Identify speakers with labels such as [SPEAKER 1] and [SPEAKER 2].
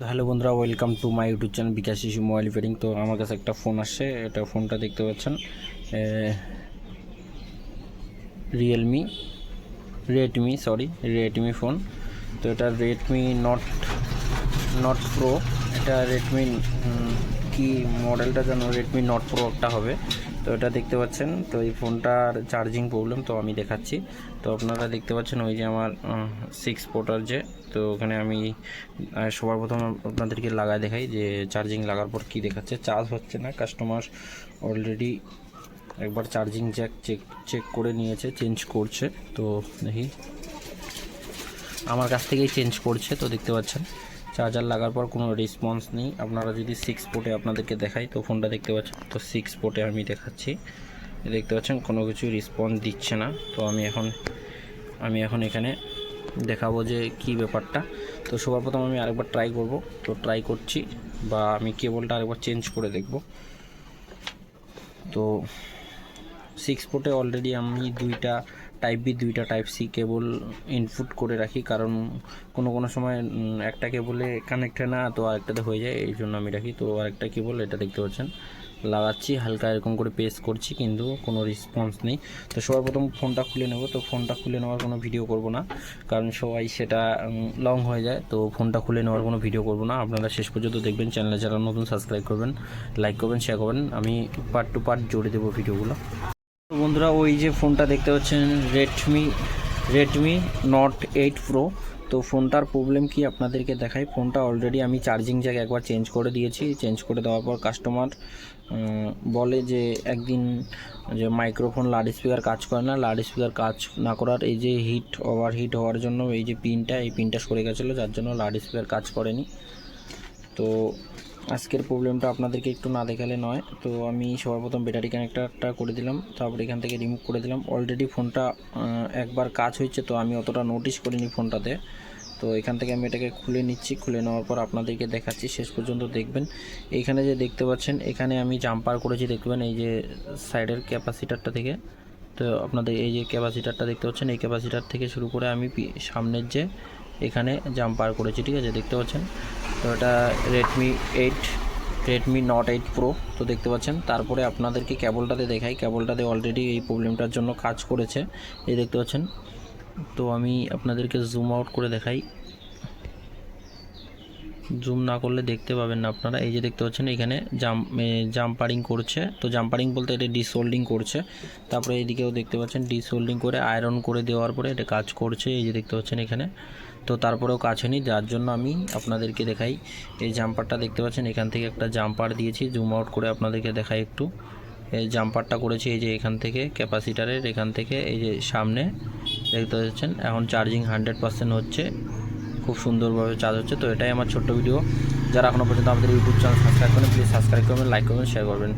[SPEAKER 1] তো হ্যালো বন্ধুরা, welcome to my YouTube channel Bikash Shishu mobile repairing. তো আমার কাছে একটা ফোন আসছে, এটা ফোনটা দেখতে পাচ্ছেন রিয়েলমি রেডমি ফোন। তো এটা রেডমি নট প্রো। এটা রেডমি কি মডেলটা জানো, রেডমি নট প্রো একটা হবে। তো এটা দেখতে পাচ্ছেন, তো এই ফোনটার চার্জিং প্রবলেম, তো আমি দেখাচ্ছি। তো আপনারা দেখতে পাচ্ছেন ওই যে আমার 6 পোর্টার যে, তো ওখানে আমি সবার প্রথম আপনাদেরকে লাগায় দেখাই যে চার্জিং লাগার পর কি দেখাচ্ছে। চার্জ হচ্ছে না, কাস্টমার অলরেডি একবার চার্জিং জ্যাক চেক করে নিয়েছে, চেঞ্জ করছে। তো দেখি আমার কাছ থেকেই চেঞ্জ করছে। তো দেখতে পাচ্ছেন চার্জার লাগার পর কোনো রেসপন্স নেই। আপনারা যদি 6 পোর্টে আপনাদেরকে দেখাই, তো ফোনটা দেখতে পাচ্ছেন, তো 6 পোর্টে আমি দেখাচ্ছি, দেখতে পাচ্ছেন কোনো কিছু রেসপন্স দিচ্ছে না। তো আমি এখন এখানে দেখাবো যে কি ব্যাপারটা। তো সবার প্রথম আমি আরেকবার ট্রাই করব। তো ট্রাই করছি, বা আমি কেবলটা আরেকবার চেঞ্জ করে দেখব। তো 6 পোর্টে অলরেডি আমি দুইটা টাইপ বি দুইটা টাইপ সি কেবল ইনপুট করে রাখি, কারণ কোনো সময় একটা কেবলে কানেক্ট হয় না, তো আরেকটাতে হয়ে যায়, এই জন্য আমি রাখি। তো আরেকটা কেবল এটা দেখতে পাচ্ছেন লাগাচ্ছি, হালকা এরকম করে প্রেস করছি, কিন্তু কোনো রেসপন্স নেই। তো সবার প্রথম ফোনটা খুলে নেব। তো ফোনটা খুলে নেওয়ার কোনো ভিডিও করব না, কারণ সবাই সেটা লং হয়ে যায়। তো ফোনটা খুলে নেওয়ার কোনো ভিডিও করব না, আপনারা শেষ পর্যন্ত দেখবেন। চ্যানেলে যারা নতুন সাবস্ক্রাইব করবেন, লাইক করবেন, শেয়ার করবেন, আমি পার্ট টু পার্ট জুড়ে দেবো ভিডিওগুলো। তো বন্ধুরা, ওই যে ফোনটা দেখতে পাচ্ছেন রেডমি নট 8 প্রো। তো ফোনটার প্রবলেম কি আপনাদেরকে দেখাই। ফোনটা অলরেডি আমি চার্জিং জ্যাক একবার চেঞ্জ করে দিয়েছি। চেঞ্জ করে দেওয়ার পর কাস্টমার বলে যে একদিন যে মাইক্রোফোন লাউড স্পিকার কাজ করে না, লাউড স্পিকার কাজ না করার এই যে ওভারহিট হওয়ার জন্য এই যে এই পিনটা সরে গেছিলো, যার জন্য লাউড স্পিকার কাজ করেনি। তো আজকের প্রবলেমটা আপনাদেরকে একটু না দেখালে নয়। তো আমি সবার প্রথম ব্যাটারি কানেক্টারটা করে দিলাম, তারপর এখান থেকে রিমুভ করে দিলাম। অলরেডি ফোনটা একবার কাজ হয়েছে, তো আমি অতটা নোটিস করিনি ফোনটাতে। তো এখান থেকে আমি এটাকে খুলে নিচ্ছি, খুলে নেওয়ার পর আপনাদেরকে দেখাচ্ছি, শেষ পর্যন্ত দেখবেন। এইখানে যে দেখতে পাচ্ছেন, এখানে আমি জাম্পার করেছি, দেখবেন এই যে সাইডের ক্যাপাসিটারটা থেকে। তো আপনাদের এই যে ক্যাপাসিটারটা দেখতে পাচ্ছেন, এই ক্যাপাসিটার থেকে শুরু করে আমি সামনের যে এখানে জাম্পার করেছি, ঠিক আছে, দেখতে পাচ্ছেন। তো এটা রেডমি নট 8 প্রো। তো দেখতে পাচ্ছেন, তারপরে আপনাদেরকে কেবলটাতে দেখাই। কেবলটাতে অলরেডি এই প্রবলেমটার জন্য কাজ করেছে, এই দেখতে পাচ্ছেন। তো আমি আপনাদেরকে জুম আউট করে দেখাই, জুম না করলে দেখতে পাবেন না আপনারা। এই যে দেখতে পাচ্ছেন এখানে জাম্পারিং করছে। তো জাম্পারিং বলতে এটা ডিসোল্ডিং করছে। তারপরে এইদিকেও দেখতে পাচ্ছেন ডিসোল্ডিং করে আয়রন করে দেওয়ার পরে এটা কাজ করছে, এই যে দেখতে পাচ্ছেন এখানে। তো তারপরেও কাজ হয়নি, যার জন্য আমি আপনাদেরকে দেখাই। এই জাম্পারটা দেখতে পাচ্ছেন, এখান থেকে একটা জাম্পার দিয়েছি, জুম আউট করে আপনাদেরকে দেখাই একটু। এই জাম্পারটা করেছি এই যে এখান থেকে ক্যাপাসিটারের এখান থেকে এই যে সামনে দেখতে পাচ্ছেন। এখন চার্জিং 100% হচ্ছে, খুব সুন্দরভাবে চার্জ হচ্ছে। তো এটাই আমার ছোট্ট ভিডিও। যারা এখনও পর্যন্ত আমাদের ইউটিউব চ্যানেল সাবস্ক্রাইব করেন, প্লিজ সাবস্ক্রাইব করবেন, লাইক করবেন, শেয়ার করবেন।